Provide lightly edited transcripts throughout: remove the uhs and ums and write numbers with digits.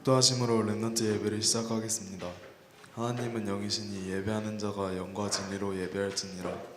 독도하심으로 렘넌트 예배를 시작하겠습니다. 하나님은 영이시니 예배하는 자가 영과 진리로 예배할지니라.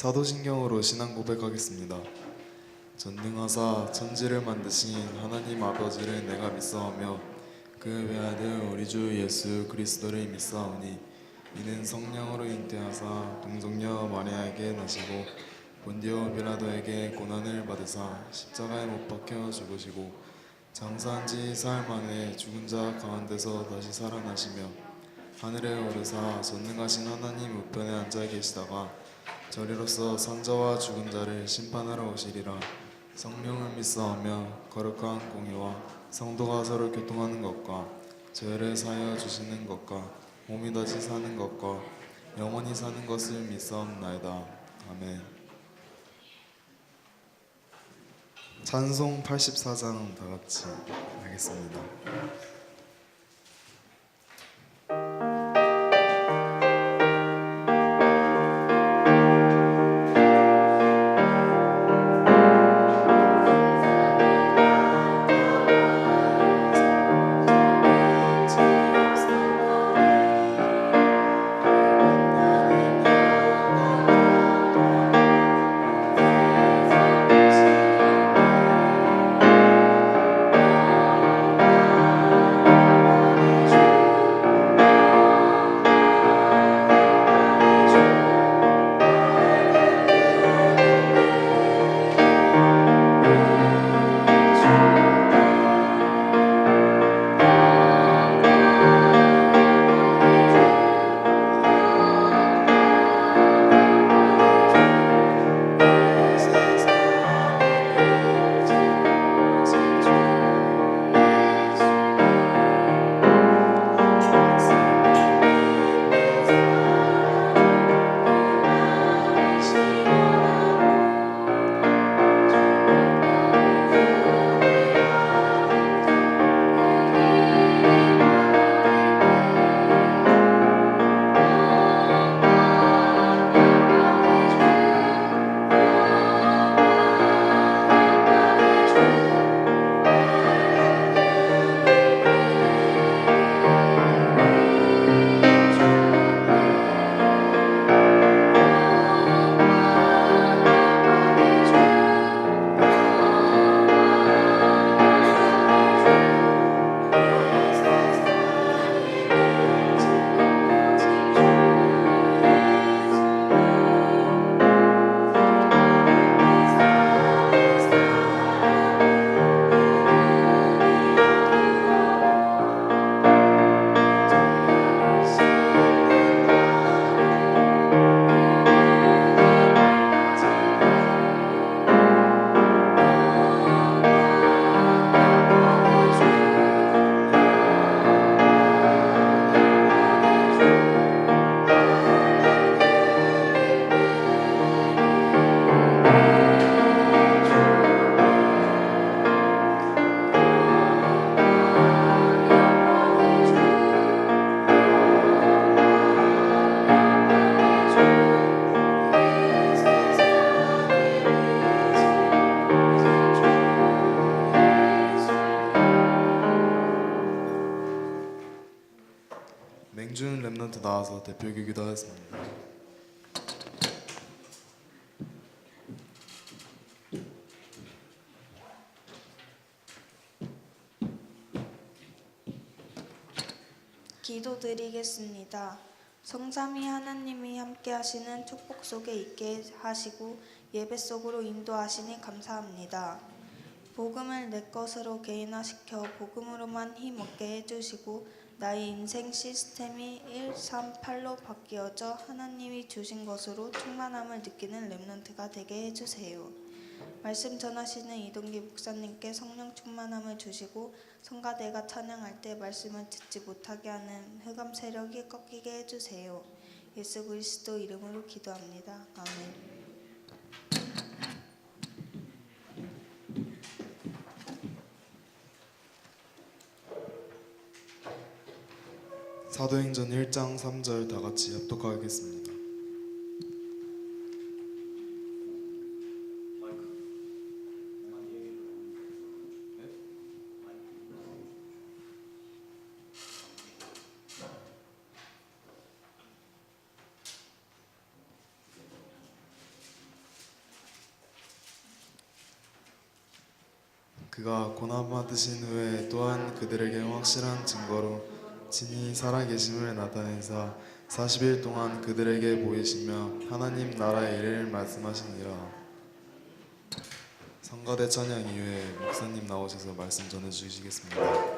사도신경으로 신앙 고백하겠습니다. 전능하사 천지를 만드신 하나님 아버지를 내가 믿사오며 그 외아들 우리 주 예수 그리스도를 믿사오니 이는 성령으로 잉태하사 동정녀 마리아에게 나시고 본디오 빌라도에게 고난을 받으사 십자가에 못 박혀 죽으시고 장사한 지 사흘 만에 죽은 자 가운데서 다시 살아나시며 하늘에 오르사 전능하신 하나님 우편에 앉아 계시다가 저리로서 산자와 죽은 자를 심판하러 오시리라. 성령을 믿사오며 거룩한 공의와 성도가 서로 교통하는 것과 죄를 사하여 주시는 것과 몸이 다시 사는 것과 영원히 사는 것을 믿사옵나이다. 아멘. 찬송 84장 다같이 하겠습니다. 맹주는 렘넌트 나와서 대표기기도 하였습니다. 기도드리겠습니다. 성삼위 하나님이 함께 하시는 축복 속에 있게 하시고 예배 속으로 인도하시니 감사합니다. 복음을 내 것으로 개인화시켜 복음으로만 힘없게 해주시고 나의 인생 시스템이 1, 3, 8로 바뀌어져 하나님이 주신 것으로 충만함을 느끼는 렘넌트가 되게 해주세요. 말씀 전하시는 이동기 목사님께 성령 충만함을 주시고 성가대가 찬양할 때 말씀을 듣지 못하게 하는 흑암 세력이 꺾이게 해주세요. 예수 그리스도 이름으로 기도합니다. 아멘. 사도행전 1장 3절 다 같이 합독하겠습니다. 그가 고난받으신 후에 또한 그들에게 확실한 증거로 친히 살아계심을 나타내사 40일 동안 그들에게 보이시며 하나님 나라의 일을 말씀하시니라. 성가대 찬양 이후에 목사님 나오셔서 말씀 전해주시겠습니다.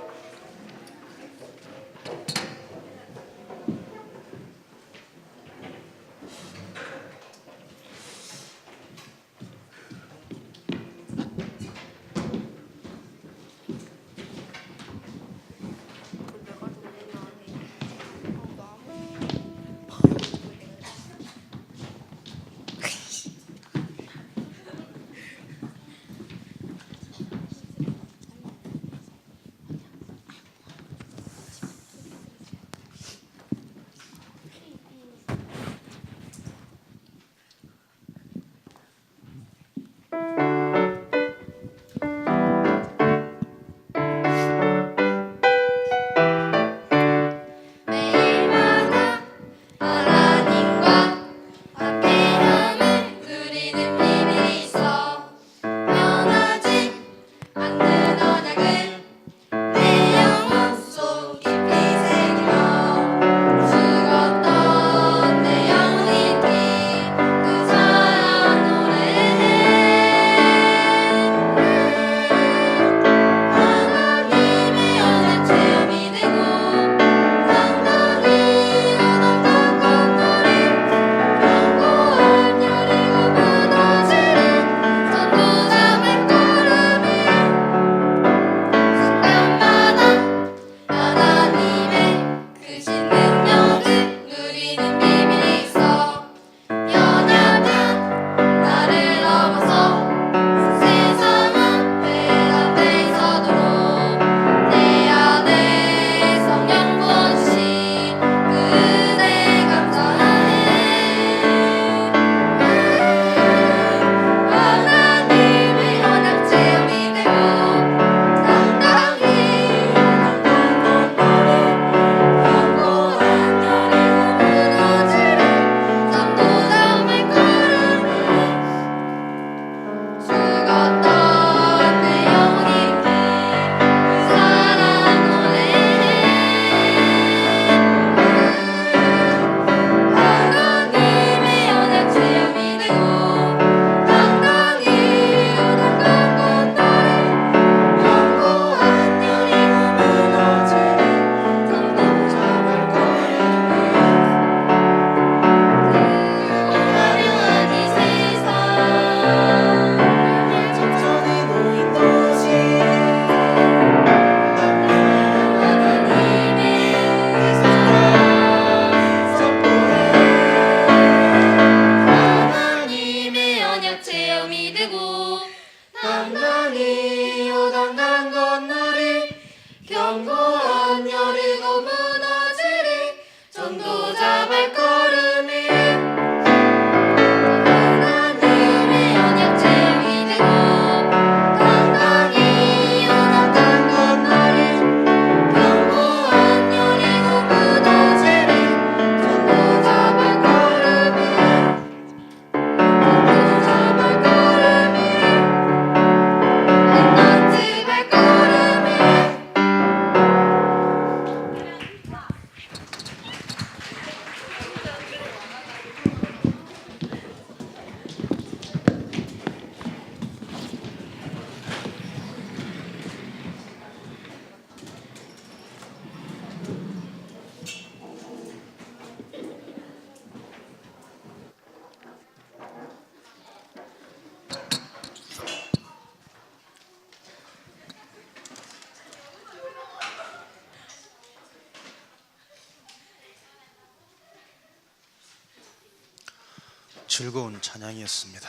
즐거운 찬양이었습니다.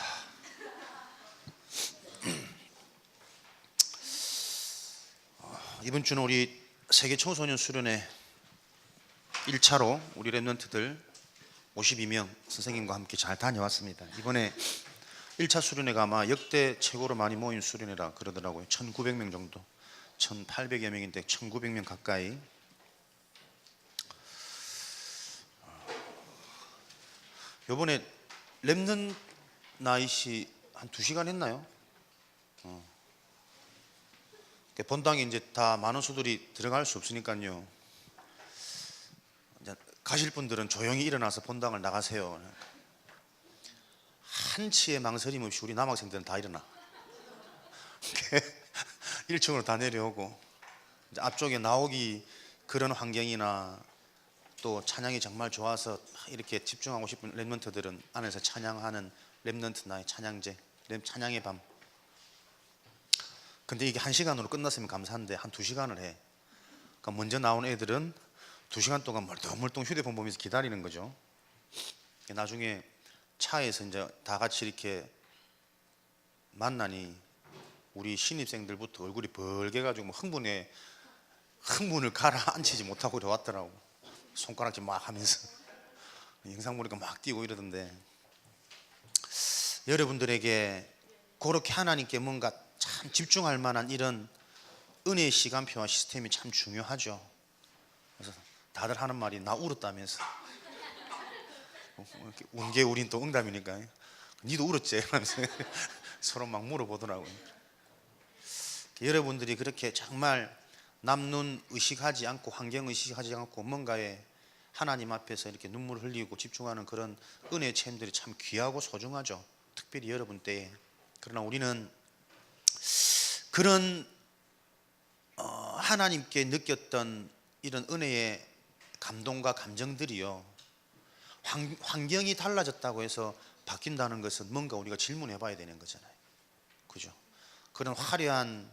이번 주는 우리 세계 청소년 수련회 1차로 우리 랩런트들 52명 선생님과 함께 잘 다녀왔습니다. 이번에 1차 수련회가 아마 역대 최고로 많이 모인 수련회라 그러더라고요. 1900명 정도, 1800여 명인데 1900명 가까이. 요번에 랩넌 나이시 한 2시간 했나요? 본당에 이제 다 많은 수들이 들어갈 수 없으니까요. 이제 가실 분들은 조용히 일어나서 본당을 나가세요. 한치의 망설임 없이 우리 남학생들은 다 일어나. 1층으로 다 내려오고 이제 앞쪽에 나오기 그런 환경이나 또 찬양이 정말 좋아서 이렇게 집중하고 싶은 랩런트들은 안에서 찬양하는 랩런트 나의 찬양제, 찬양의 밤. 근데 이게 1시간으로 끝났으면 감사한데 한 2시간을 해. 그러니까 먼저 나온 애들은 2시간 동안 멀뚱멀뚱 휴대폰 보면서 기다리는 거죠. 나중에 차에서 이제 다 같이 이렇게 만나니 우리 신입생들부터 얼굴이 벌게가지고 뭐 흥분을 가라앉히지 못하고 이래 왔더라고. 손가락질 막 하면서 영상 보니까 막 뛰고 이러던데, 여러분들에게 그렇게 하나님께 뭔가 참 집중할 만한 이런 은혜의 시간표와 시스템이 참 중요하죠. 그래서 다들 하는 말이 나 울었다면서. 운 게 우린 또 응답이니까 니도 울었지? 하면서 서로 막 물어보더라고요. 여러분들이 그렇게 정말 남눈 의식하지 않고 환경 의식하지 않고 뭔가에 하나님 앞에서 이렇게 눈물을 흘리고 집중하는 그런 은혜의 체험들이 참 귀하고 소중하죠. 특별히 여러분 때에. 그러나 우리는 그런 하나님께 느꼈던 이런 은혜의 감동과 감정들이요, 환경이 달라졌다고 해서 바뀐다는 것은 뭔가 우리가 질문해 봐야 되는 거잖아요. 그죠? 그런 화려한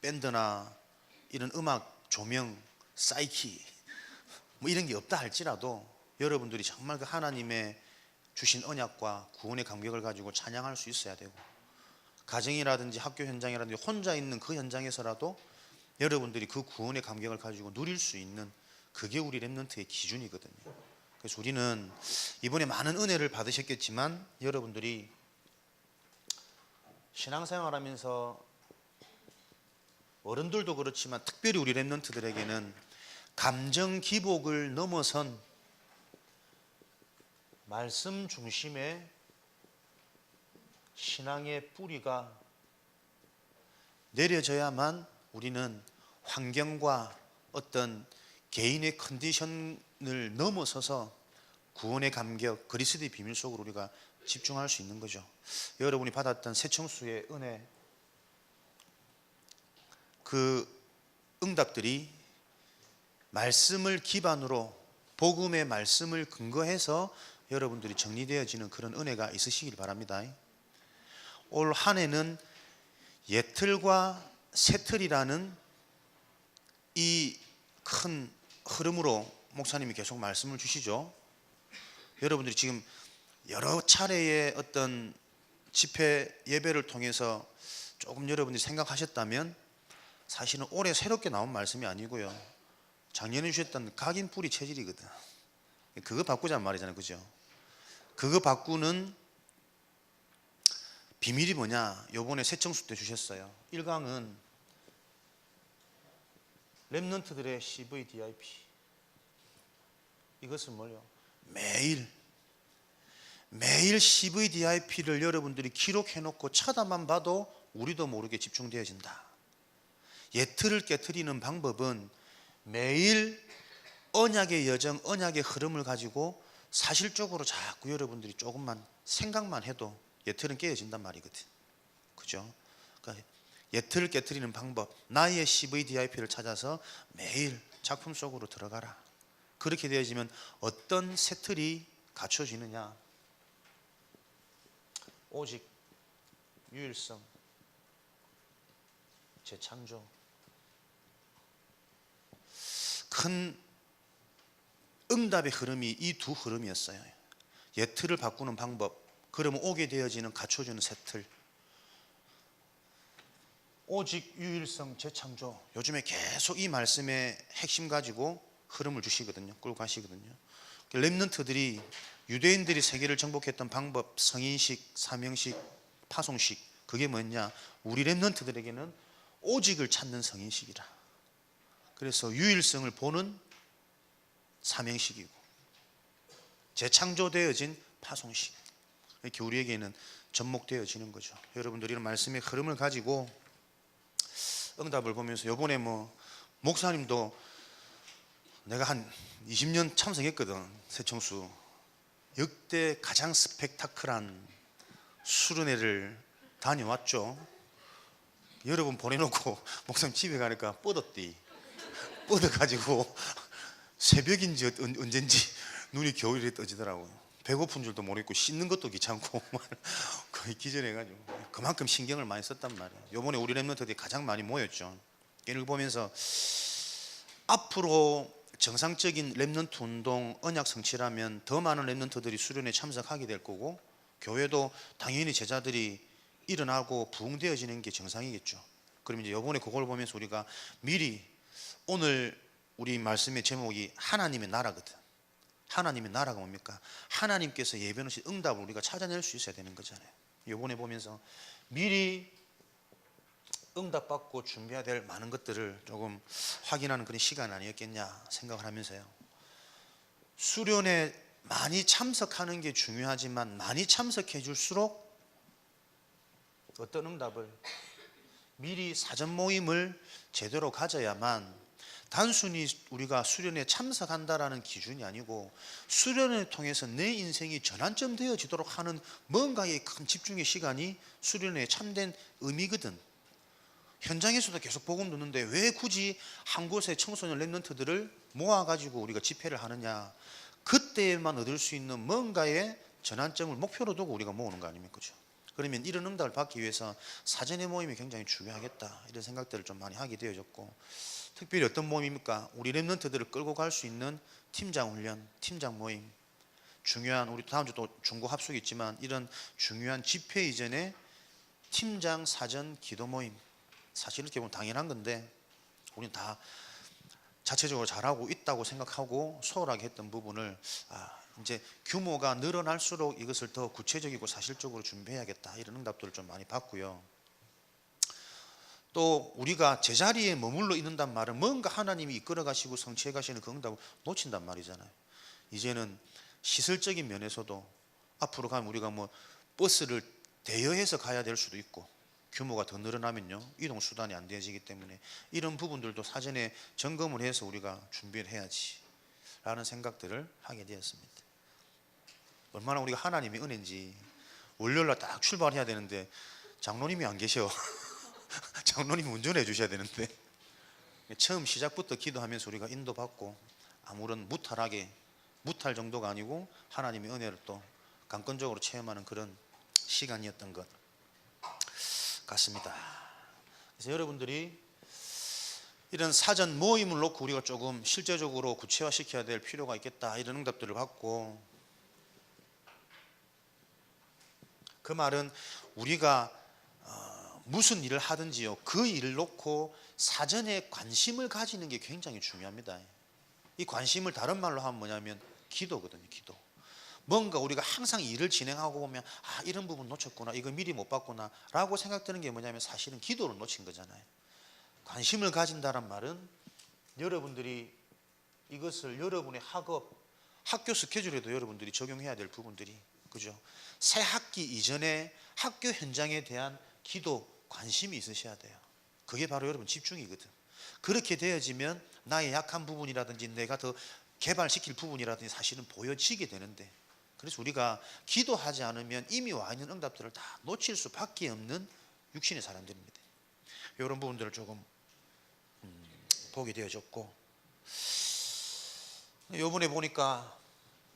밴드나 이런 음악 조명, 사이키 뭐 이런 게 없다 할지라도 여러분들이 정말 그 하나님의 주신 언약과 구원의 감격을 가지고 찬양할 수 있어야 되고, 가정이라든지 학교 현장이라든지 혼자 있는 그 현장에서라도 여러분들이 그 구원의 감격을 가지고 누릴 수 있는, 그게 우리 랩런트의 기준이거든요. 그래서 우리는 이번에 많은 은혜를 받으셨겠지만 여러분들이 신앙생활하면서 어른들도 그렇지만 특별히 우리 랩런트들에게는 감정 기복을 넘어선 말씀 중심의 신앙의 뿌리가 내려져야만 우리는 환경과 어떤 개인의 컨디션을 넘어서서 구원의 감격, 그리스도의 비밀 속으로 우리가 집중할 수 있는 거죠. 여러분이 받았던 새청수의 은혜, 그 응답들이 말씀을 기반으로 복음의 말씀을 근거해서 여러분들이 정리되어지는 그런 은혜가 있으시길 바랍니다. 올 한 해는 예틀과 새틀이라는 이 큰 흐름으로 목사님이 계속 말씀을 주시죠. 여러분들이 지금 여러 차례의 어떤 집회 예배를 통해서 조금 여러분들이 생각하셨다면 사실은 올해 새롭게 나온 말씀이 아니고요, 작년에 주셨던 각인 뿌리 체질이거든. 그거 바꾸자는 말이잖아요. 그죠? 그거 바꾸는 비밀이 뭐냐? 요번에 새청수 때 주셨어요. 1강은 랩런트들의 CVDIP. 이것은 뭐요? 매일 CVDIP를 여러분들이 기록해놓고 쳐다만 봐도 우리도 모르게 집중되어진다. 예틀을 깨트리는 방법은 매일 언약의 여정, 언약의 흐름을 가지고 사실적으로 자꾸 여러분들이 조금만 생각만 해도 예틀은 깨어진단 말이거든. 그죠? 그러니까 예틀을 깨트리는 방법, 나의 CVDIP를 찾아서 매일 작품 속으로 들어가라. 그렇게 되어지면 어떤 새틀이 갖춰지느냐? 오직 유일성, 재창조. 큰 응답의 흐름이 이 두 흐름이었어요. 예틀을 바꾸는 방법, 그러면 오게 되어지는 갖춰주는 새 틀. 오직 유일성 재창조. 요즘에 계속 이 말씀의 핵심 가지고 흐름을 주시거든요. 끌고 가시거든요. 렘넌트들이 유대인들이 세계를 정복했던 방법, 성인식, 사명식, 파송식, 그게 뭐냐? 우리 렘넌트들에게는 오직을 찾는 성인식이라. 그래서 유일성을 보는 사명식이고 재창조되어진 파송식, 이렇게 우리에게는 접목되어지는 거죠. 여러분들이 이런 말씀의 흐름을 가지고 응답을 보면서 요번에 목사님도 내가 한 20년 참석했거든. 새청수 역대 가장 스펙타클한 수련회를 다녀왔죠. 여러분 보내놓고 목사님 집에 가니까 뻗어가지고 새벽인지 언젠지 눈이 겨울에 떠지더라고요. 배고픈 줄도 모르겠고 씻는 것도 귀찮고 거의 기절해가지고 그만큼 신경을 많이 썼단 말이에요. 요번에 우리 렘넌트들이 가장 많이 모였죠. 이걸 보면서 앞으로 정상적인 렘넌트 운동, 언약 성취라면 더 많은 렘넌트들이 수련회에 참석하게 될 거고, 교회도 당연히 제자들이 일어나고 부흥되어지는 게 정상이겠죠. 그럼 이제 요번에 그걸 보면서 우리가 미리, 오늘 우리 말씀의 제목이 하나님의 나라거든. 하나님의 나라가 뭡니까? 하나님께서 예배하신 응답을 우리가 찾아낼 수 있어야 되는 거잖아요. 요번에 보면서 미리 응답받고 준비해야 될 많은 것들을 조금 확인하는 그런 시간 아니었겠냐 생각을 하면서요. 수련회 많이 참석하는 게 중요하지만 많이 참석해 줄수록 어떤 응답을, 미리 사전 모임을 제대로 가져야만, 단순히 우리가 수련회에 참석한다라는 기준이 아니고 수련회를 통해서 내 인생이 전환점 되어지도록 하는 뭔가의 큰 집중의 시간이 수련회의 참된 의미거든. 현장에서도 계속 복음 듣는데 왜 굳이 한 곳에 청소년 렘넌트들을 모아가지고 우리가 집회를 하느냐. 그때만 얻을 수 있는 뭔가의 전환점을 목표로 두고 우리가 모으는 거 아닙니까? 그렇죠? 그러면 이런 응답을 받기 위해서 사전의 모임이 굉장히 중요하겠다, 이런 생각들을 좀 많이 하게 되어졌고, 특별히 어떤 모임입니까? 우리 렘넌트들을 끌고 갈 수 있는 팀장 훈련, 팀장 모임, 중요한, 우리 다음 주 또 중고 합숙이 있지만 이런 중요한 집회 이전에 팀장 사전 기도 모임, 사실 이렇게 보면 당연한 건데 우리는 다 자체적으로 잘하고 있다고 생각하고 소홀하게 했던 부분을 이제 규모가 늘어날수록 이것을 더 구체적이고 사실적으로 준비해야겠다, 이런 응답들을 좀 많이 받고요. 또 우리가 제자리에 머물러 있는단 말은 뭔가 하나님이 이끌어 가시고 성취해 가시는 그 응답을 놓친단 말이잖아요. 이제는 시설적인 면에서도 앞으로 가면 우리가 버스를 대여해서 가야 될 수도 있고, 규모가 더 늘어나면요 이동 수단이 안 되어지기 때문에 이런 부분들도 사전에 점검을 해서 우리가 준비를 해야지 라는 생각들을 하게 되었습니다. 얼마나 우리가 하나님의 은혜인지. 월요일날 딱 출발해야 되는데 장로님이 안 계셔. 장로님이 운전해 주셔야 되는데 처음 시작부터 기도하면서 우리가 인도받고 아무런 무탈 정도가 아니고 하나님의 은혜를 또 강권적으로 체험하는 그런 시간이었던 것 같습니다. 그래서 여러분들이 이런 사전 모임을 놓고 우리가 조금 실제적으로 구체화시켜야 될 필요가 있겠다, 이런 응답들을 받고, 그 말은 우리가 무슨 일을 하든지요, 그 일을 놓고 사전에 관심을 가지는 게 굉장히 중요합니다. 이 관심을 다른 말로 하면 뭐냐면 기도거든요. 기도. 뭔가 우리가 항상 일을 진행하고 보면 이런 부분 놓쳤구나, 이거 미리 못 봤구나 라고 생각되는 게 뭐냐면 사실은 기도를 놓친 거잖아요. 관심을 가진다는 말은 여러분들이 이것을 여러분의 학교 스케줄에도 여러분들이 적용해야 될 부분들이, 그죠? 새 학기 이전에 학교 현장에 대한 기도 관심이 있으셔야 돼요. 그게 바로 여러분 집중이거든. 그렇게 되어지면 나의 약한 부분이라든지 내가 더 개발시킬 부분이라든지 사실은 보여지게 되는데, 그래서 우리가 기도하지 않으면 이미 와 있는 응답들을 다 놓칠 수밖에 없는 육신의 사람들입니다. 이런 부분들을 조금 보게 되어졌고, 이번에 보니까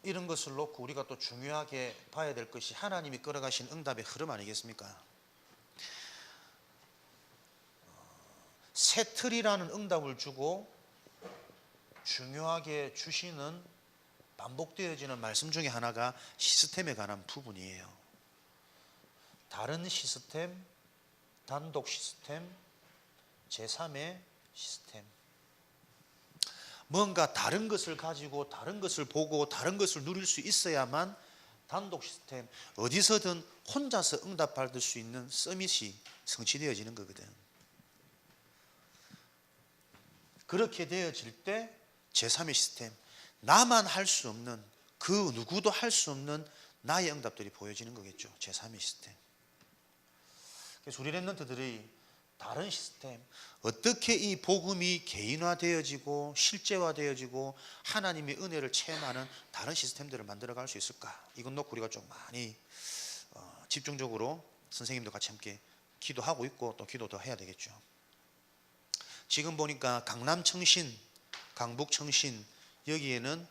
이런 것을 놓고 우리가 또 중요하게 봐야 될 것이 하나님이 끌어가신 응답의 흐름 아니겠습니까? 새 틀이라는 응답을 주고 중요하게 주시는 반복되어지는 말씀 중에 하나가 시스템에 관한 부분이에요. 다른 시스템, 단독 시스템, 제3의 시스템. 뭔가 다른 것을 가지고 다른 것을 보고 다른 것을 누릴 수 있어야만 단독 시스템, 어디서든 혼자서 응답받을 수 있는 서밋이 성취되어지는 거거든. 그렇게 되어질 때 제3의 시스템, 나만 할 수 없는, 그 누구도 할 수 없는 나의 응답들이 보여지는 거겠죠. 제3의 시스템. 그래서 우리 랩런트들이 다른 시스템, 어떻게 이 복음이 개인화되어지고 실제화되어지고 하나님의 은혜를 체험하는 다른 시스템들을 만들어갈 수 있을까? 이건 놓고 우리가 좀 많이 집중적으로 선생님도 같이 함께 기도하고 있고 또 기도 더 해야 되겠죠. 지금 보니까 강남청신, 강북청신 여기에는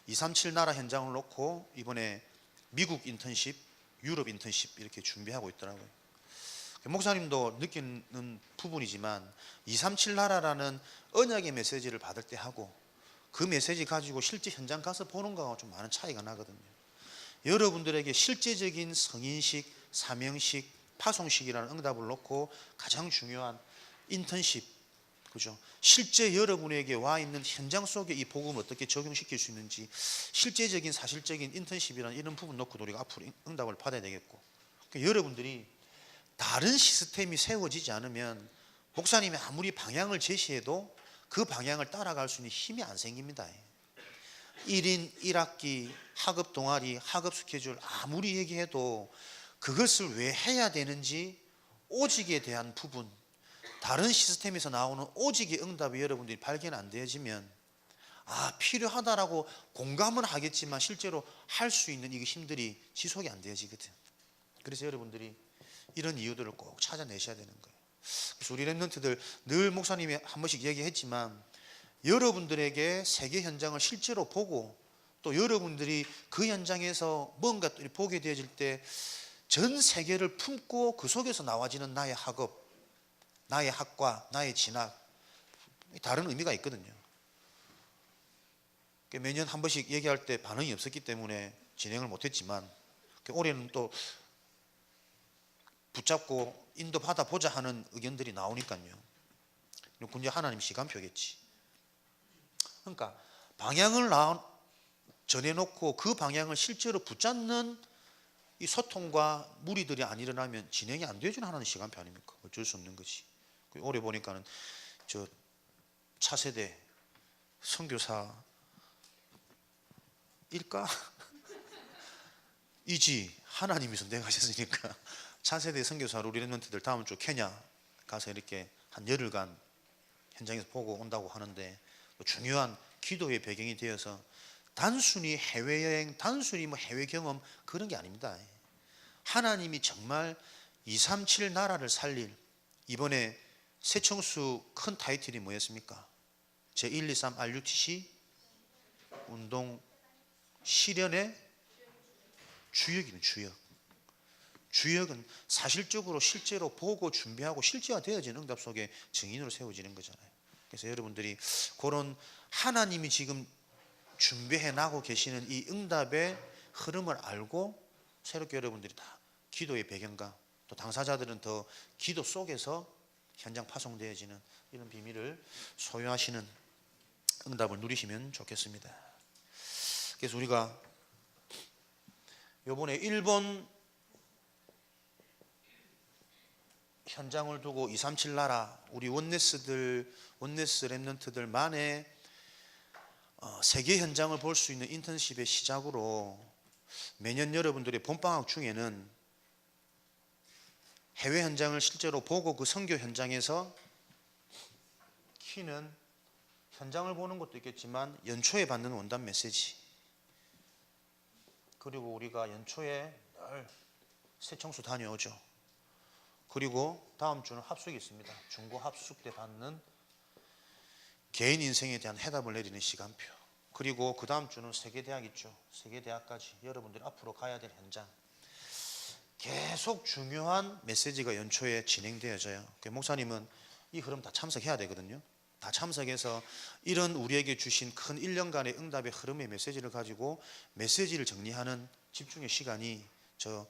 237 나라 현장을 놓고 이번에 미국 인턴십, 유럽 인턴십 이렇게 준비하고 있더라고요. 목사님도 느끼는 부분이지만 237 나라라는 언약의 메시지를 받을 때 하고 그 메시지 가지고 실제 현장 가서 보는 거하고 좀 많은 차이가 나거든요. 여러분들에게 실제적인 성인식, 사명식, 파송식이라는 응답을 놓고 가장 중요한 인턴십, 그죠? 실제 여러분에게 와 있는 현장 속에 이 복음을 어떻게 적용시킬 수 있는지 실제적인 사실적인 인턴십이라는 이런 부분 놓고도 우리가 앞으로 응답을 받아야 되겠고, 그러니까 여러분들이 다른 시스템이 세워지지 않으면 목사님이 아무리 방향을 제시해도 그 방향을 따라갈 수 있는 힘이 안 생깁니다. 1인 1학기 학업 동아리 학업 스케줄 아무리 얘기해도 그것을 왜 해야 되는지 오직에 대한 부분, 다른 시스템에서 나오는 오직의 응답이 여러분들이 발견 안 되어지면 필요하다라고 공감은 하겠지만 실제로 할 수 있는 이 힘들이 지속이 안 되어지거든. 그래서 여러분들이 이런 이유들을 꼭 찾아내셔야 되는 거예요. 그래서 우리 랩런트들 늘 목사님이 한 번씩 얘기했지만 여러분들에게 세계 현장을 실제로 보고 또 여러분들이 그 현장에서 뭔가 보게 되어질 때 전 세계를 품고 그 속에서 나와지는 나의 학업, 나의 학과, 나의 진학, 다른 의미가 있거든요. 매년 한 번씩 얘기할 때 반응이 없었기 때문에 진행을 못했지만 올해는 또 붙잡고 인도받아 보자 하는 의견들이 나오니까요. 군제 하나님 시간표겠지. 그러니까 방향을 전해놓고 그 방향을 실제로 붙잡는 이 소통과 무리들이 안 일어나면 진행이 안 되어주는 하나님 시간표 아닙니까? 어쩔 수 없는 거지. 올해 보니까는 저 차세대 선교사 일까? 이지 하나님이 선택하셨으니까 차세대 선교사로 우리 랩런트들 다음 주 케냐 가서 이렇게 한 열흘간 현장에서 보고 온다고 하는데 중요한 기도의 배경이 되어서 단순히 해외여행, 단순히 해외 경험 그런 게 아닙니다. 하나님이 정말 237 나라를 살릴, 이번에 새청수 큰 타이틀이 뭐였습니까? 제123 RUTC 운동 실현의 주역이네. 주역은 사실적으로 실제로 보고 준비하고 실제화되어지는 응답 속에 증인으로 세워지는 거잖아요. 그래서 여러분들이 그런 하나님이 지금 준비해 나가고 계시는 이 응답의 흐름을 알고 새롭게 여러분들이 다 기도의 배경과 또 당사자들은 더 기도 속에서 현장 파송되어지는 이런 비밀을 소유하시는 응답을 누리시면 좋겠습니다. 그래서 우리가 이번에 일본 현장을 두고 237 나라 우리 원네스 랩런트들만의 세계 현장을 볼 수 있는 인턴십의 시작으로 매년 여러분들의 봄방학 중에는 해외 현장을 실제로 보고 그 선교 현장에서 키는 현장을 보는 것도 있겠지만 연초에 받는 원단 메시지, 그리고 우리가 연초에 늘 새청수 다녀오죠. 그리고 다음 주는 합숙이 있습니다. 중고 합숙 때 받는 개인 인생에 대한 해답을 내리는 시간표. 그리고 그 다음 주는 세계대학 있죠. 세계대학까지 여러분들이 앞으로 가야 될 현장. 계속 중요한 메시지가 연초에 진행되어져요. 목사님은 이 흐름 다 참석해야 되거든요. 다 참석해서 이런 우리에게 주신 큰 1년간의 응답의 흐름의 메시지를 가지고 메시지를 정리하는 집중의 시간이 저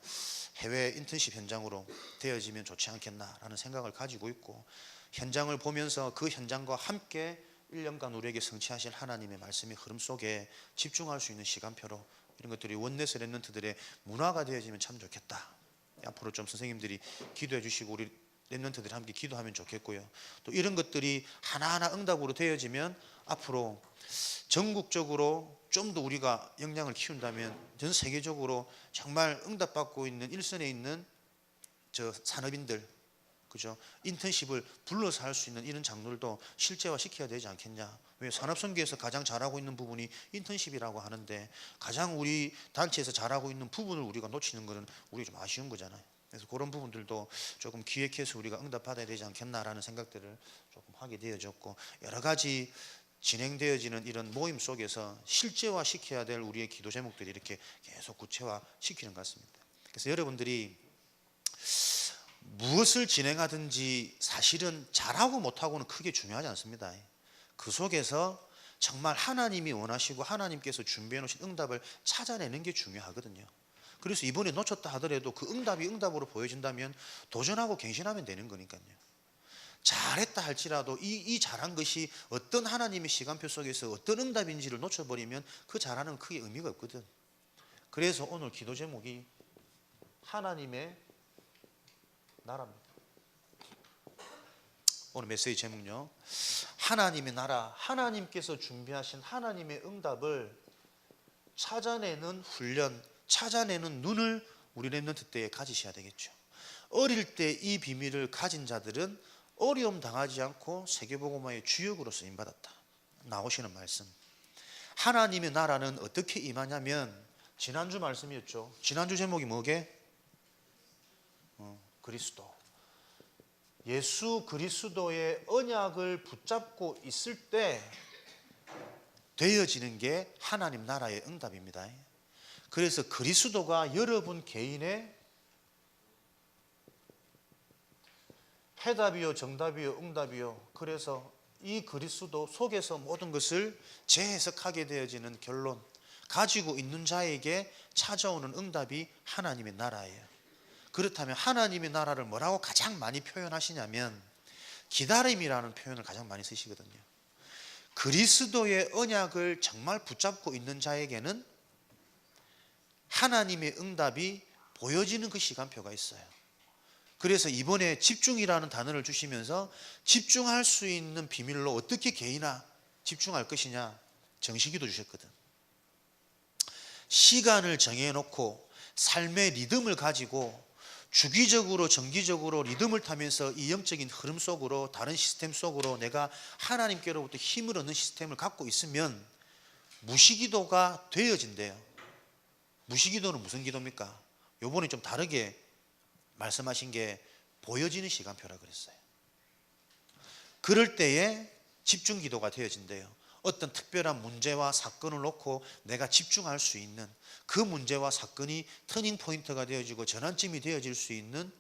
해외 인턴십 현장으로 되어지면 좋지 않겠나라는 생각을 가지고 있고, 현장을 보면서 그 현장과 함께 1년간 우리에게 성취하실 하나님의 말씀의 흐름 속에 집중할 수 있는 시간표로 이런 것들이 원내스 랩런트들의 문화가 되어지면 참 좋겠다. 앞으로 좀 선생님들이 기도해 주시고 우리 랩런트들이 함께 기도하면 좋겠고요. 또 이런 것들이 하나하나 응답으로 되어지면 앞으로 전국적으로 좀 더 우리가 역량을 키운다면 전 세계적으로 정말 응답받고 있는 일선에 있는 저 산업인들, 그죠? 인턴십을 불러서 할 수 있는 이런 장르도 실제화 시켜야 되지 않겠냐. 왜 산업선계에서 가장 잘하고 있는 부분이 인턴십이라고 하는데 가장 우리 단체에서 잘하고 있는 부분을 우리가 놓치는 것은 우리가 좀 아쉬운 거잖아요. 그래서 그런 부분들도 조금 기획해서 우리가 응답받아야 되지 않겠나라는 생각들을 조금 하게 되어졌고, 여러 가지 진행되어지는 이런 모임 속에서 실제화 시켜야 될 우리의 기도 제목들이 이렇게 계속 구체화 시키는 것 같습니다. 그래서 여러분들이 무엇을 진행하든지 사실은 잘하고 못하고는 크게 중요하지 않습니다. 그 속에서 정말 하나님이 원하시고 하나님께서 준비해 놓으신 응답을 찾아내는 게 중요하거든요. 그래서 이번에 놓쳤다 하더라도 그 응답이 응답으로 보여진다면 도전하고 갱신하면 되는 거니까요. 잘했다 할지라도 이 잘한 것이 어떤 하나님의 시간표 속에서 어떤 응답인지를 놓쳐버리면 그 잘하는 크게 의미가 없거든. 그래서 오늘 기도 제목이 하나님의 나라입니다. 오늘 메시지 제목요, 하나님의 나라, 하나님께서 준비하신 하나님의 응답을 찾아내는 훈련, 찾아내는 눈을 우리 랩런트 때에 가지셔야 되겠죠. 어릴 때 이 비밀을 가진 자들은 어려움 당하지 않고 세계복음화의 주역으로 쓰임받았다. 나오시는 말씀, 하나님의 나라는 어떻게 임하냐면, 지난주 말씀이었죠. 지난주 제목이 뭐게? 그리스도. 예수 그리스도의 언약을 붙잡고 있을 때 되어지는 게 하나님 나라의 응답입니다. 그래서 그리스도가 여러분 개인의 해답이요, 정답이요, 응답이요. 그래서 이 그리스도 속에서 모든 것을 재해석하게 되어지는 결론, 가지고 있는 자에게 찾아오는 응답이 하나님의 나라예요. 그렇다면 하나님의 나라를 뭐라고 가장 많이 표현하시냐면 기다림이라는 표현을 가장 많이 쓰시거든요. 그리스도의 언약을 정말 붙잡고 있는 자에게는 하나님의 응답이 보여지는 그 시간표가 있어요. 그래서 이번에 집중이라는 단어를 주시면서 집중할 수 있는 비밀로 어떻게 개인아 집중할 것이냐, 정식기도 주셨거든. 시간을 정해놓고 삶의 리듬을 가지고 주기적으로 정기적으로 리듬을 타면서 이 영적인 흐름 속으로, 다른 시스템 속으로 내가 하나님께로부터 힘을 얻는 시스템을 갖고 있으면 무시기도가 되어진대요. 무시기도는 무슨 기도입니까? 요번에 좀 다르게 말씀하신 게 보여지는 시간표라 그랬어요. 그럴 때에 집중기도가 되어진대요. 어떤 특별한 문제와 사건을 놓고 내가 집중할 수 있는, 그 문제와 사건이 터닝 포인트가 되어지고 전환점이 되어질 수 있는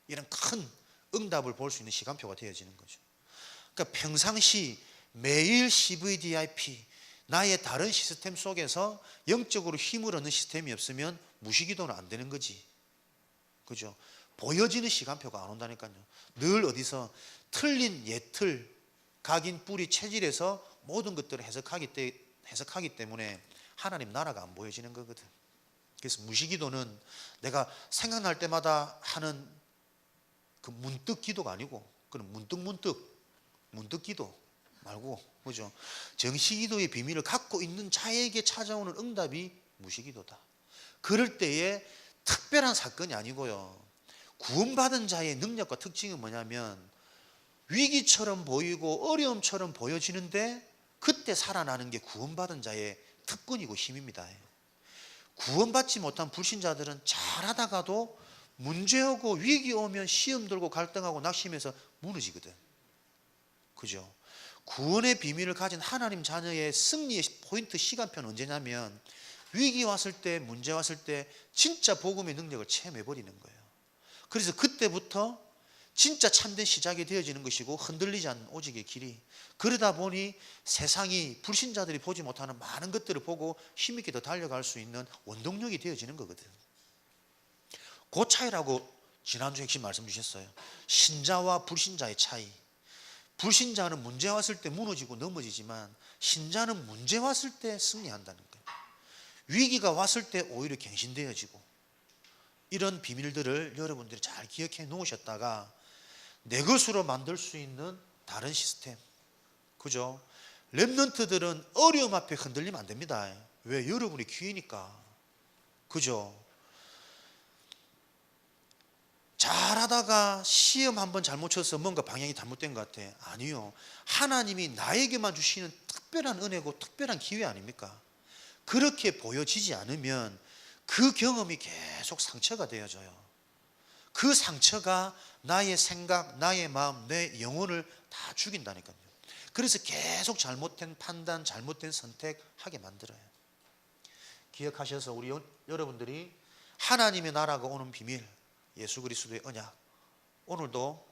이런 큰 응답을 볼 수 있는 시간표가 되어지는 거죠. 그러니까 평상시 매일 CVDIP, 나의 다른 시스템 속에서 영적으로 힘을 얻는 시스템이 없으면 무시기도는 안 되는 거지. 그죠? 보여지는 시간표가 안 온다니까요. 늘 어디서 틀린 예틀, 각인, 뿌리, 체질에서 모든 것들을 해석하기 때문에 하나님 나라가 안 보여지는 거거든. 그래서 무시기도는 내가 생각날 때마다 하는 그 문득 기도가 아니고, 그는 문득 기도 말고, 그죠? 정시기도의 비밀을 갖고 있는 자에게 찾아오는 응답이 무시기도다. 그럴 때에 특별한 사건이 아니고요, 구원받은 자의 능력과 특징은 뭐냐면 위기처럼 보이고 어려움처럼 보여지는데 그때 살아나는 게 구원받은 자의 특권이고 힘입니다. 구원받지 못한 불신자들은 잘하다가도 문제 오고 위기 오면 시험 들고 갈등하고 낙심해서 무너지거든. 그죠? 구원의 비밀을 가진 하나님 자녀의 승리의 포인트 시간표는 언제냐면 위기 왔을 때, 문제 왔을 때 진짜 복음의 능력을 체험해버리는 거예요. 그래서 그때부터 진짜 참된 시작이 되어지는 것이고 흔들리지 않는 오직의 길이, 그러다 보니 세상이 불신자들이 보지 못하는 많은 것들을 보고 힘있게 더 달려갈 수 있는 원동력이 되어지는 거거든. 그 차이라고 지난주 핵심 말씀 주셨어요. 신자와 불신자의 차이. 불신자는 문제 왔을 때 무너지고 넘어지지만 신자는 문제 왔을 때 승리한다는 거예요. 위기가 왔을 때 오히려 갱신되어지고, 이런 비밀들을 여러분들이 잘 기억해 놓으셨다가 내 것으로 만들 수 있는 다른 시스템, 그죠? 렘넌트들은 어려움 앞에 흔들리면 안 됩니다. 왜? 여러분이 귀이니까. 그죠? 잘하다가 시험 한번 잘못 쳐서 뭔가 방향이 잘못된 것 같아. 아니요. 하나님이 나에게만 주시는 특별한 은혜고 특별한 기회 아닙니까? 그렇게 보여지지 않으면 그 경험이 계속 상처가 되어져요. 그 상처가 나의 생각, 나의 마음, 내 영혼을 다 죽인다니까요. 그래서 계속 잘못된 판단, 잘못된 선택하게 만들어요. 기억하셔서 우리 여러분들이 하나님의 나라가 오는 비밀, 예수 그리스도의 언약, 오늘도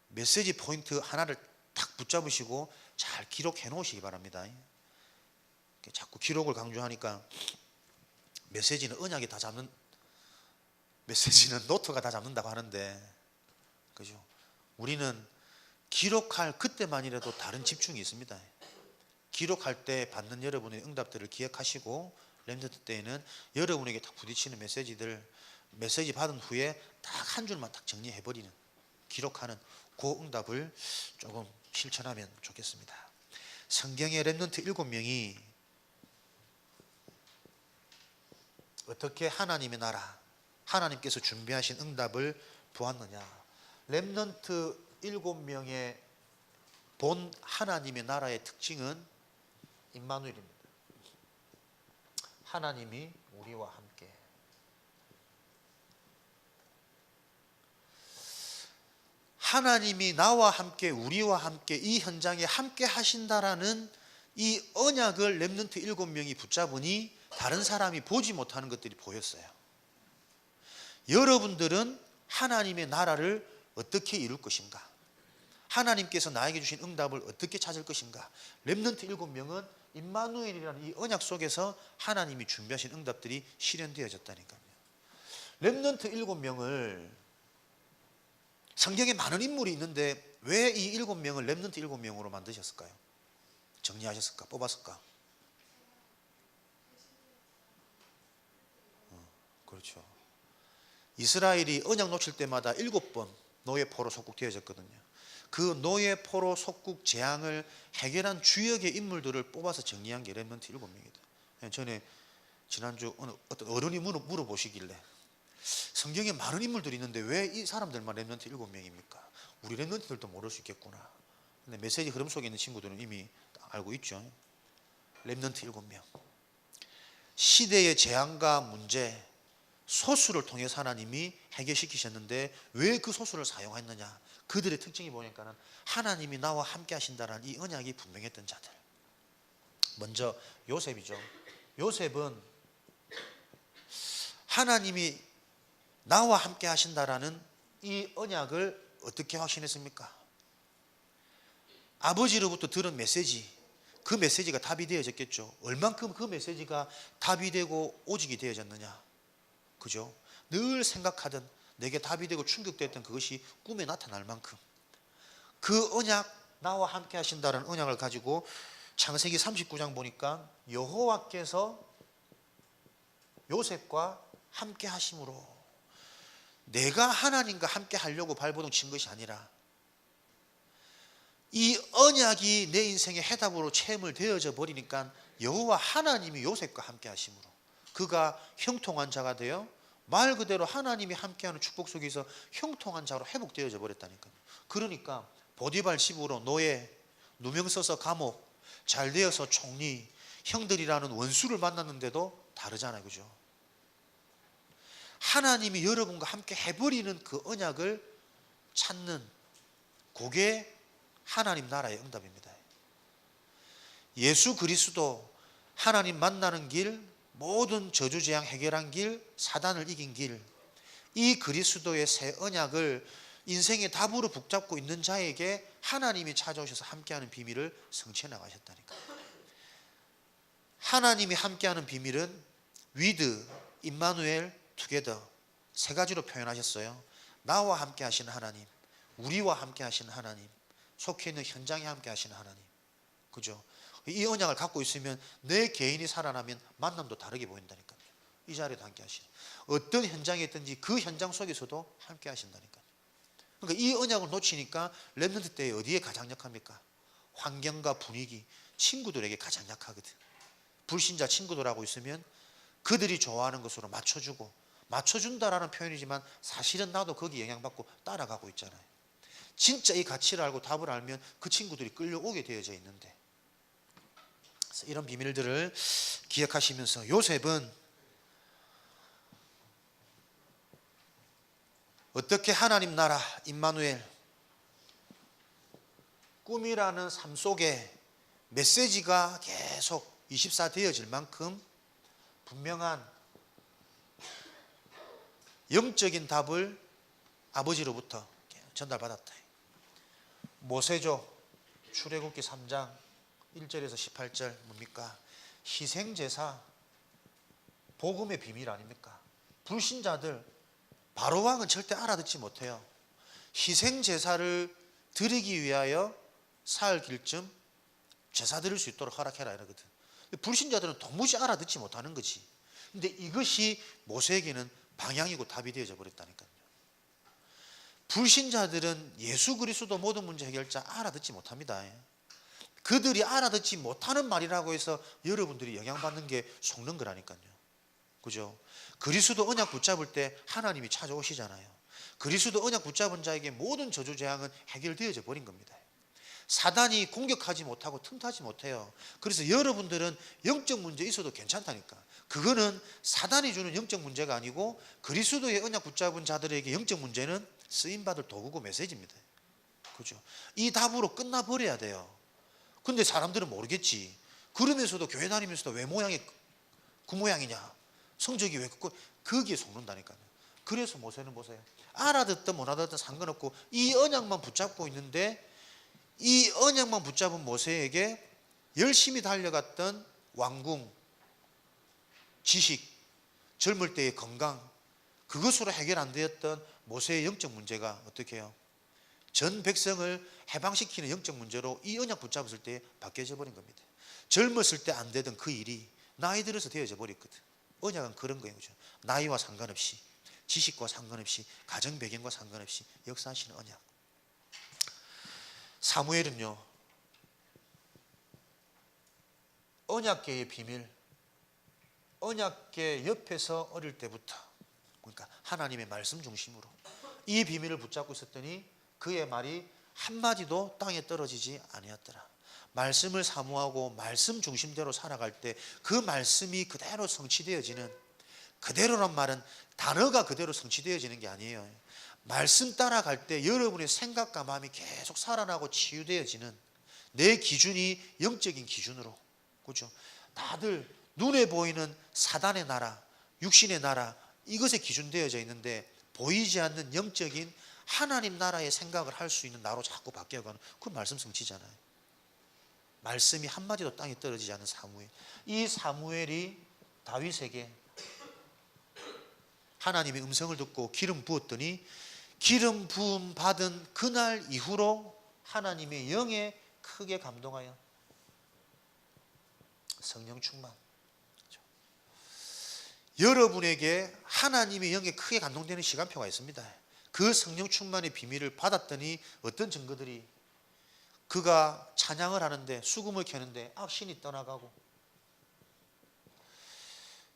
메시지 포인트 하나를 딱 붙잡으시고 잘 기록해 놓으시기 바랍니다. 자꾸 기록을 강조하니까 메시지는 언약이 다 잡는, 메시지는 노트가 다 잡는다고 하는데, 그죠? 우리는 기록할 그때만이라도 다른 집중이 있습니다. 기록할 때 받는 여러분의 응답들을 기억하시고, 렘넌트 때에는 여러분에게 딱 부딪히는 메시지들, 메시지 받은 후에 딱 한 줄만 딱 정리해버리는, 기록하는 그 응답을 조금 실천하면 좋겠습니다. 성경의 렘넌트 7명이 어떻게 하나님의 나라, 하나님께서 준비하신 응답을 보았느냐. 렘넌트 7명의 본 하나님의 나라의 특징은 임마누엘입니다. 하나님이 우리와 함께. 하나님이 나와 함께, 우리와 함께, 이 현장에 함께 하신다라는 이 언약을 렘넌트 7명이 붙잡으니 다른 사람이 보지 못하는 것들이 보였어요. 여러분들은 하나님의 나라를 어떻게 이룰 것인가? 하나님께서 나에게 주신 응답을 어떻게 찾을 것인가? 렘넌트 7명은 임마누엘이라는 이 언약 속에서 하나님이 준비하신 응답들이 실현되어졌다니까요. 렘넌트 7명을, 성경에 많은 인물이 있는데 왜 이 7명을 렘넌트 7명으로 만드셨을까요? 정리하셨을까? 뽑았을까? 그렇죠. 이스라엘이 언약 놓칠 때마다 7번 노예 포로 속국되어졌거든요. 그 노예 포로 속국 재앙을 해결한 주역의 인물들을 뽑아서 정리한 게 렘넌트 7명이다. 전에 지난주 어떤 어른이 물어보시길래 성경에 많은 인물들이 있는데 왜 이 사람들만 렘넌트 7명입니까? 우리 렘넌트들도 모를 수 있겠구나. 근데 메시지 흐름 속에 있는 친구들은 이미 알고 있죠. 렘넌트 7명. 시대의 재앙과 문제, 소수를 통해서 하나님이 해결시키셨는데 왜 그 소수를 사용했느냐? 그들의 특징이 보니까는 하나님이 나와 함께 하신다는 이 언약이 분명했던 자들. 먼저 요셉이죠. 요셉은 하나님이 나와 함께 하신다라는 이 언약을 어떻게 확신했습니까? 아버지로부터 들은 메시지, 그 메시지가 답이 되어졌겠죠. 얼만큼 그 메시지가 답이 되고 오직이 되어졌느냐? 그죠? 늘 생각하던, 내게 답이 되고 충격됐던 그것이 꿈에 나타날 만큼 그 언약, 나와 함께 하신다는 언약을 가지고 창세기 39장 보니까 여호와께서 요셉과 함께 하심으로, 내가 하나님과 함께 하려고 발버둥 친 것이 아니라 이 언약이 내 인생의 해답으로 체험을 되어져 버리니까 여호와 하나님이 요셉과 함께 하심으로 그가 형통한 자가 되어 말 그대로 하나님이 함께하는 축복 속에서 형통한 자로 회복되어져 버렸다니까요. 그러니까 보디발 집으로 노예, 누명 써서 감옥, 잘 되어서 총리, 형들이라는 원수를 만났는데도 다르잖아요. 그죠? 하나님이 여러분과 함께 해버리는 그 언약을 찾는, 그게 하나님 나라의 응답입니다. 예수 그리스도, 하나님 만나는 길, 모든 저주재앙 해결한 길, 사단을 이긴 길, 이 그리스도의 새 언약을 인생의 답으로 붙잡고 있는 자에게 하나님이 찾아오셔서 함께하는 비밀을 성취해 나가셨다니까. 하나님이 함께하는 비밀은 with 임마누엘 투게더 세 가지로 표현하셨어요. 나와 함께 하시는 하나님, 우리와 함께 하시는 하나님, 속해 있는 현장에 함께 하시는 하나님. 그죠? 이 언약을 갖고 있으면 내 개인이 살아나면 만남도 다르게 보인다니까요. 이 자리에도 함께 하시는, 어떤 현장에 있든지 그 현장 속에서도 함께 하신다니까요. 그러니까 이 언약을 놓치니까 렘넌트 때에 어디에 가장 약합니까? 환경과 분위기, 친구들에게 가장 약하거든. 불신자 친구들하고 있으면 그들이 좋아하는 것으로 맞춰주고, 맞춰준다라는 표현이지만 사실은 나도 거기 영향받고 따라가고 있잖아요. 진짜 이 가치를 알고 답을 알면 그 친구들이 끌려오게 되어져 있는데, 그래서 이런 비밀들을 기억하시면서 요셉은 어떻게 하나님 나라 임마누엘 꿈이라는 삶 속에 메시지가 계속 24 되어질 만큼 분명한 영적인 답을 아버지로부터 전달받았다. 모세죠. 출애굽기 3장 1절에서 18절 뭡니까? 희생제사, 복음의 비밀 아닙니까? 불신자들 바로왕은 절대 알아듣지 못해요. 희생제사를 드리기 위하여 사흘 길쯤 제사 드릴 수 있도록 허락해라 이러거든. 불신자들은 도무지 알아듣지 못하는 거지. 근데 이것이 모세에게는 방향이고 답이 되어져 버렸다니까요. 불신자들은 예수 그리스도 모든 문제 해결자 알아듣지 못합니다. 그들이 알아듣지 못하는 말이라고 해서 여러분들이 영향받는 게 속는 거라니까요. 그죠? 그리스도 언약 붙잡을 때 하나님이 찾아오시잖아요. 그리스도 언약 붙잡은 자에게 모든 저주 재앙은 해결되어져 버린 겁니다. 사단이 공격하지 못하고 틈타지 못해요. 그래서 여러분들은 영적 문제 있어도 괜찮다니까. 그거는 사단이 주는 영적 문제가 아니고 그리스도의 언약 붙잡은 자들에게 영적 문제는 쓰임받을 도구고 메시지입니다. 그죠? 이 답으로 끝나버려야 돼요. 근데 사람들은 모르겠지. 그러면서도 교회 다니면서도 왜 모양이 그 모양이냐, 성적이 왜 거기에 속는다니까요. 그래서 모세는 보세요. 알아듣든 못 알아듣든 상관없고 이 언약만 붙잡고 있는데, 이 언약만 붙잡은 모세에게 열심히 달려갔던 왕궁, 지식, 젊을 때의 건강, 그것으로 해결 안 되었던 모세의 영적 문제가 어떻게 해요? 전 백성을 해방시키는 영적 문제로 이 언약 붙잡았을 때 바뀌어져 버린 겁니다. 젊었을 때 안 되던 그 일이 나이 들어서 되어져 버렸거든. 언약은 그런 거예요. 그죠? 나이와 상관없이, 지식과 상관없이, 가정 배경과 상관없이 역사하시는 언약. 사무엘은요, 언약궤의 비밀, 언약궤 옆에서 어릴 때부터, 그러니까 하나님의 말씀 중심으로 이 비밀을 붙잡고 있었더니 그의 말이 한마디도 땅에 떨어지지 아니었더라. 말씀을 사모하고 말씀 중심대로 살아갈 때 그 말씀이 그대로 성취되어지는, 그대로란 말은 단어가 그대로 성취되어지는 게 아니에요. 말씀 따라갈 때 여러분의 생각과 마음이 계속 살아나고 치유되어지는, 내 기준이 영적인 기준으로, 그렇죠? 다들 눈에 보이는 사단의 나라, 육신의 나라, 이것에 기준되어져 있는데 보이지 않는 영적인 하나님 나라의 생각을 할 수 있는 나로 자꾸 바뀌어가는, 그 말씀 성취잖아요. 말씀이 한마디도 땅에 떨어지지 않은 사무엘. 이 사무엘이 다윗에게 하나님의 음성을 듣고 기름 부었더니 기름 부음 받은 그날 이후로 하나님의 영에 크게 감동하여 성령 충만. 여러분에게 하나님의 영에 크게 감동되는 시간표가 있습니다. 그 성령 충만의 비밀을 받았더니 어떤 증거들이, 그가 찬양을 하는데 수금을 켜는데 악신이 떠나가고,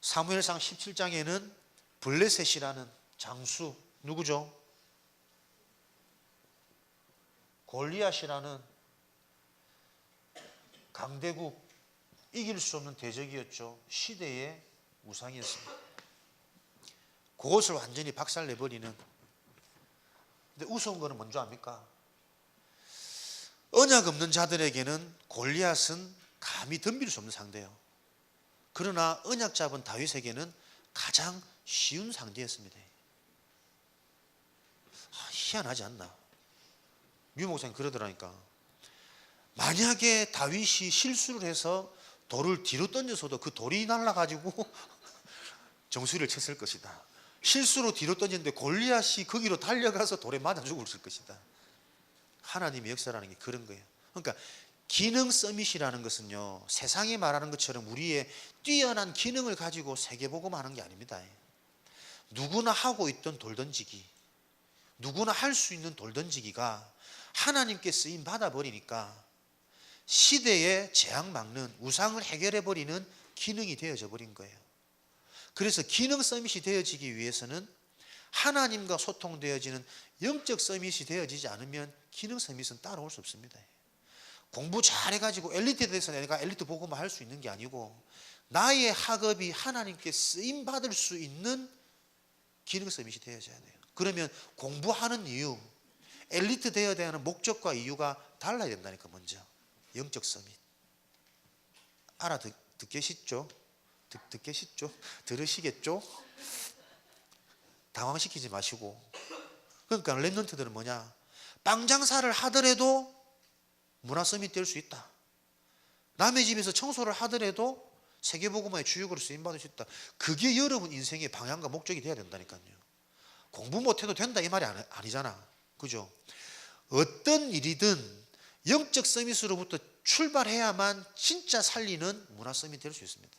사무엘상 17장에는 블레셋이라는 장수, 누구죠? 골리앗이라는 강대국, 이길 수 없는 대적이었죠. 시대의 우상이었습니다. 그것을 완전히 박살내버리는. 근데 우스운 거는 뭔지 압니까? 언약 없는 자들에게는 골리앗은 감히 덤빌 수 없는 상대예요. 그러나 언약 잡은 다윗에게는 가장 쉬운 상대였습니다. 희한하지 않나? 류목사님 그러더라니까. 만약에 다윗이 실수를 해서 돌을 뒤로 던져서도 그 돌이 날아가지고 정수리를 쳤을 것이다. 실수로 뒤로 던졌는데 골리앗이 거기로 달려가서 돌에 맞아 죽었을 것이다. 하나님의 역사라는 게 그런 거예요. 그러니까 기능 서밋이라는 것은요, 세상이 말하는 것처럼 우리의 뛰어난 기능을 가지고 세계복음하는 게 아닙니다. 누구나 하고 있던 돌 던지기, 누구나 할 수 있는 돌 던지기가 하나님께 쓰임 받아버리니까 시대의 재앙 막는, 우상을 해결해버리는 기능이 되어져 버린 거예요. 그래서 기능 서밋이 되어지기 위해서는 하나님과 소통되어지는 영적 서밋이 되어지지 않으면 기능 서밋은 따라올 수 없습니다. 공부 잘해가지고 엘리트에 대해서 내가 엘리트 복음을 할 수 있는 게 아니고, 나의 학업이 하나님께 쓰임 받을 수 있는 기능 서밋이 되어져야 돼요. 그러면 공부하는 이유, 엘리트 되어야 되는 목적과 이유가 달라야 된다니까. 먼저 영적 서밋. 알아듣겠죠? 듣겠죠? 들으시겠죠? 당황시키지 마시고. 그러니까 렘넌트들은 뭐냐, 빵 장사를 하더라도 문화 서밋 될 수 있다. 남의 집에서 청소를 하더라도 세계복음화의 주역으로 쓰임받을 수 있다. 그게 여러분 인생의 방향과 목적이 돼야 된다니까요. 공부 못해도 된다 이 말이 아니잖아. 그죠? 어떤 일이든 영적 서밋으로부터 출발해야만 진짜 살리는 문화 서밋이 될 수 있습니다.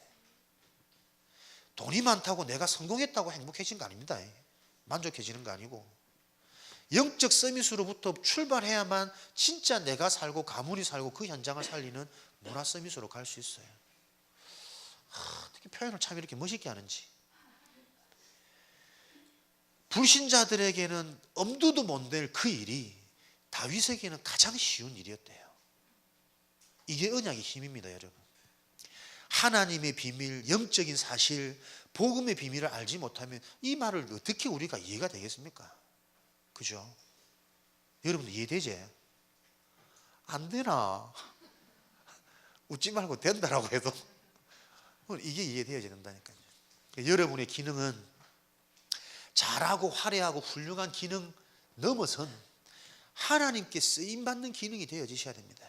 돈이 많다고 내가 성공했다고 행복해진 거 아닙니다. 만족해지는 거 아니고, 영적 서밋으로부터 출발해야만 진짜 내가 살고 가문이 살고 그 현장을 살리는 문화 서밋으로 갈 수 있어요. 어떻게 표현을 참 이렇게 멋있게 하는지. 불신자들에게는 엄두도 못 낼 그 일이 다윗에게는 가장 쉬운 일이었대요. 이게 언약의 힘입니다, 여러분. 하나님의 비밀, 영적인 사실, 복음의 비밀을 알지 못하면 이 말을 어떻게 우리가 이해가 되겠습니까? 그죠? 여러분들 이해되지? 안 되나? 웃지 말고 된다라고 해도 이게 이해되어야 된다니까요. 여러분의 기능은 잘하고 화려하고 훌륭한 기능 넘어선 하나님께 쓰임받는 기능이 되어지셔야 됩니다.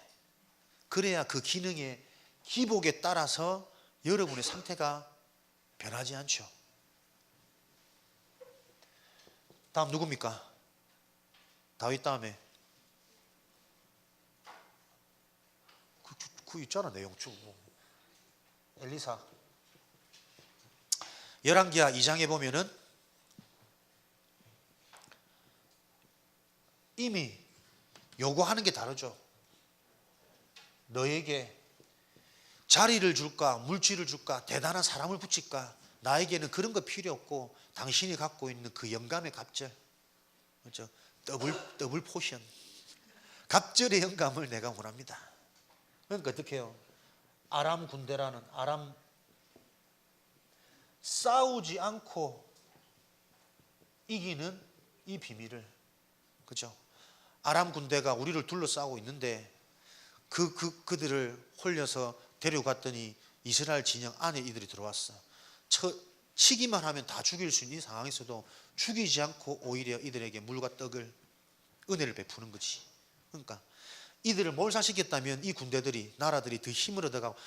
그래야 그 기능의 기복에 따라서 여러분의 상태가 변하지 않죠. 다음 누굽니까? 다윗 다음에 그 있잖아, 내용 쭉. 엘리사. 열왕기하 2장에 보면은 이미 요구하는 게 다르죠. 너에게 자리를 줄까, 물질을 줄까, 대단한 사람을 붙일까? 나에게는 그런 거 필요 없고 당신이 갖고 있는 그 영감의 갑절, 그렇죠? 더블 포션, 갑절의 영감을 내가 원합니다. 그러니까 어떻게 해요? 아람 군대라는, 아람 싸우지 않고 이기는 이 비밀을, 그렇죠? 아람 군대가 우리를 둘러싸고 있는데 그들을 홀려서 데려갔더니 이스라엘 진영 안에 이들이 들어왔어. 치기만 하면 다 죽일 수 있는 이 상황에서도 죽이지 않고 오히려 이들에게 물과 떡을, 은혜를 베푸는 거지. 그러니까 이들을 몰살시켰다면 이 군대들이, 나라들이 더 힘을 얻어가고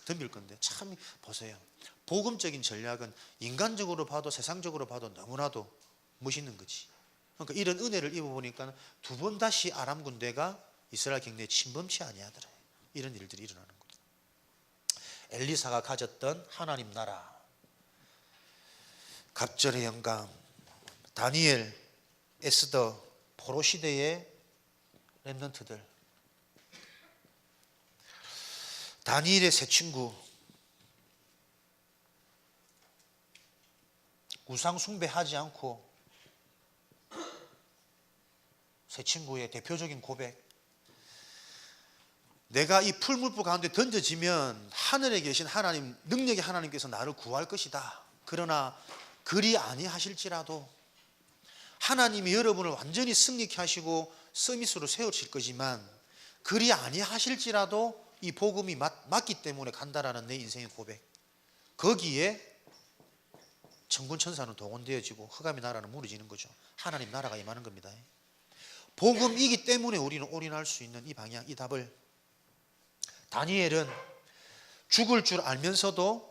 덤빌 건데, 참 보세요. 복음적인 전략은 인간적으로 봐도 세상적으로 봐도 너무나도 멋있는 거지. 그러니까 이런 은혜를 입어보니까 두 번 다시 아람 군대가 이스라엘 경내에 침범치 아니하더라. 이런 일들이 일어나는 거죠. 엘리사가 가졌던 하나님 나라, 갑절의 영감, 다니엘, 에스더, 포로 시대의 렘넌트들, 다니엘의 세 친구, 우상 숭배하지 않고 세 친구의 대표적인 고백. 내가 이 풀물불 가운데 던져지면 하늘에 계신 하나님, 능력의 하나님께서 나를 구할 것이다. 그러나 그리 아니하실지라도 하나님이 여러분을 완전히 승리케 하시고 서밋으로 세우실 거지만, 그리 아니하실지라도 이 복음이 맞기 때문에 간다라는 내 인생의 고백. 거기에 천군 천사는 동원되어지고 흑암의 나라는 무너지는 거죠. 하나님 나라가 임하는 겁니다. 복음이기 때문에 우리는 올인할 수 있는 이 방향, 이 답을. 다니엘은 죽을 줄 알면서도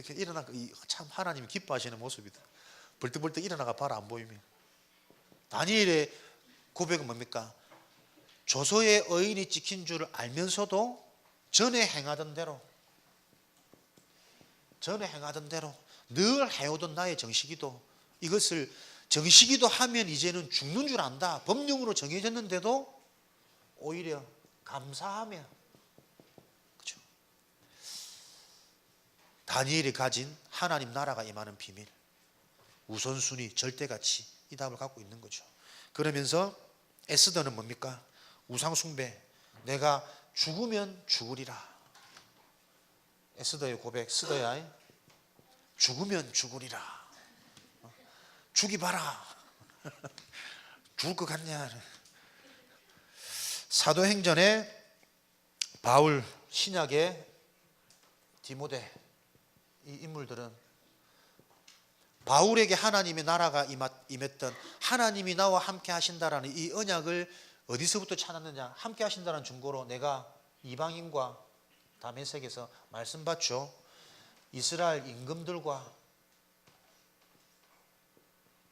그렇게 일어나 참 하나님이 기뻐하시는 모습이다. 벌떡벌떡 일어나가 봐라 안 보이면. 다니엘의 고백은 뭡니까? 조소의 의인이 찍힌 줄 알면서도 전에 행하던 대로 늘 해오던 나의 정식이도 이것을 정식이도 하면 이제는 죽는 줄 안다. 법령으로 정해졌는데도 오히려 감사하며, 그렇죠? 다니엘이 가진 하나님 나라가 임하는 비밀, 우선순위, 절대가치, 이 답을 갖고 있는 거죠. 그러면서 에스더는 뭡니까? 우상숭배, 내가 죽으면 죽으리라. 에스더의 고백, 스더야, 죽으면 죽으리라. 죽이봐라. 죽을 것 같냐? 사도행전에 바울, 신약의 디모데, 이 인물들은 바울에게 하나님의 나라가 임했던, 하나님이 나와 함께 하신다라는 이 언약을 어디서부터 찾았느냐? 함께 하신다는 증거로 내가 이방인과 다메섹에서 말씀 받죠. 이스라엘 임금들과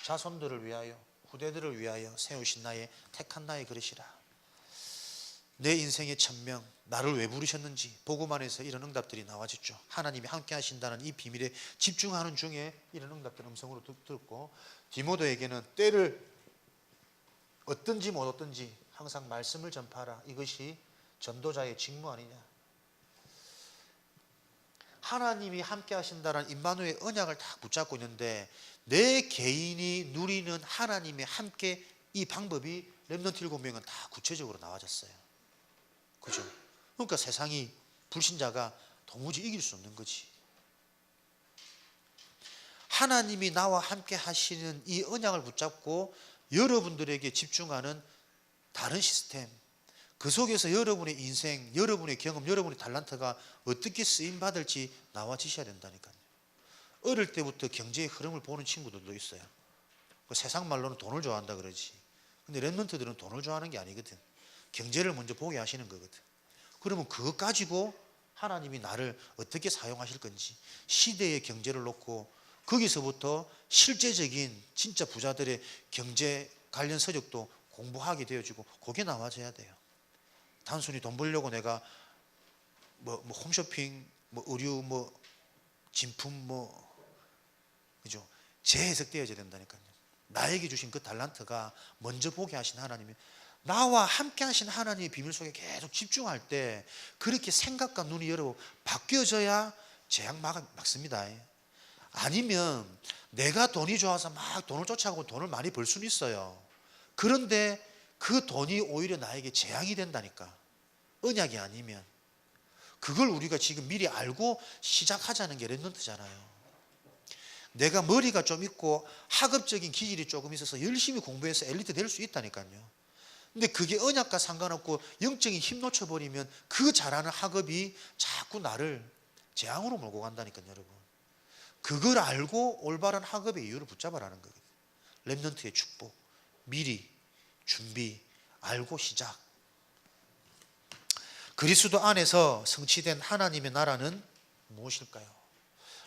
자손들을 위하여, 후대들을 위하여 세우신 나의 택한 나의 그릇이라. 내 인생의 천명, 나를 왜 부르셨는지 복음 안에서 이런 응답들이 나와졌죠. 하나님이 함께 하신다는 이 비밀에 집중하는 중에 이런 응답들 음성으로 듣고, 디모데에게는 때를 어떤지 못 어떤지 항상 말씀을 전파하라. 이것이 전도자의 직무 아니냐. 하나님이 함께 하신다는 임마누엘 언약을 다 붙잡고 있는데 내 개인이 누리는 하나님의 함께, 이 방법이 렘넌트 7명은 다 구체적으로 나와졌어요. 그죠? 그러니까 세상이, 불신자가 도무지 이길 수 없는 거지. 하나님이 나와 함께 하시는 이 언약을 붙잡고 여러분들에게 집중하는 다른 시스템, 그 속에서 여러분의 인생, 여러분의 경험, 여러분의 탤런트가 어떻게 쓰임받을지 나와지셔야 된다니까요. 어릴 때부터 경제의 흐름을 보는 친구들도 있어요. 세상 말로는 돈을 좋아한다 그러지. 근데 렘넌트들은 돈을 좋아하는 게 아니거든. 경제를 먼저 보게 하시는 거거든. 그러면 그것 가지고 하나님이 나를 어떻게 사용하실 건지, 시대의 경제를 놓고 거기서부터 실제적인 진짜 부자들의 경제 관련 서적도 공부하게 되어지고 그게 나와져야 돼요. 단순히 돈 벌려고 내가 뭐 홈쇼핑, 뭐 의류, 뭐 진품, 그죠? 재해석되어져야 된다니까요. 나에게 주신 그 탤런트가 먼저 보게 하신 하나님이, 나와 함께 하신 하나님의 비밀 속에 계속 집중할 때 그렇게 생각과 눈이 여러분 바뀌어져야 재앙 막습니다. 아니면 내가 돈이 좋아서 막 돈을 쫓아가고 돈을 많이 벌 수는 있어요. 그런데 그 돈이 오히려 나에게 재앙이 된다니까. 언약이 아니면. 그걸 우리가 지금 미리 알고 시작하자는 게 렘넌트잖아요. 내가 머리가 좀 있고 학업적인 기질이 조금 있어서 열심히 공부해서 엘리트 될 수 있다니까요. 근데 그게 언약과 상관없고 영적인 힘 놓쳐버리면 그 잘하는 학업이 자꾸 나를 재앙으로 몰고 간다니까요, 여러분. 그걸 알고 올바른 학업의 이유를 붙잡아라는 거거든요. 렘넌트의 축복, 미리 준비, 알고 시작. 그리스도 안에서 성취된 하나님의 나라는 무엇일까요?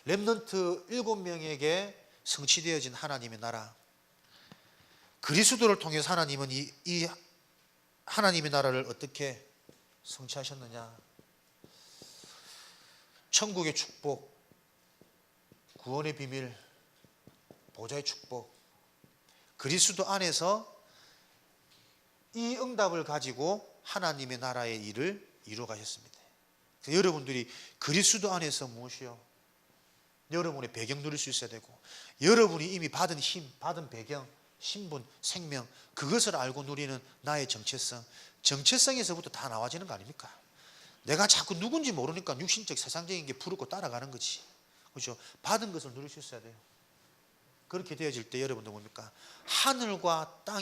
렘넌트 7명에게 성취되어진 하나님의 나라, 그리스도를 통해서 하나님은 이 하나님의 나라를 어떻게 성취하셨느냐? 천국의 축복, 구원의 비밀, 보좌의 축복, 그리스도 안에서 이 응답을 가지고 하나님의 나라의 일을 이루어 가셨습니다. 여러분들이 그리스도 안에서 무엇이요? 여러분의 배경 누릴 수 있어야 되고, 여러분이 이미 받은 힘, 받은 배경, 신분, 생명, 그것을 알고 누리는 나의 정체성, 정체성에서부터 다 나와지는 거 아닙니까? 내가 자꾸 누군지 모르니까 육신적 세상적인 게 부르고 따라가는 거지. 그렇죠? 받은 것을 누릴 수 있어야 돼요. 그렇게 되어질 때 여러분들 뭡니까? 하늘과 땅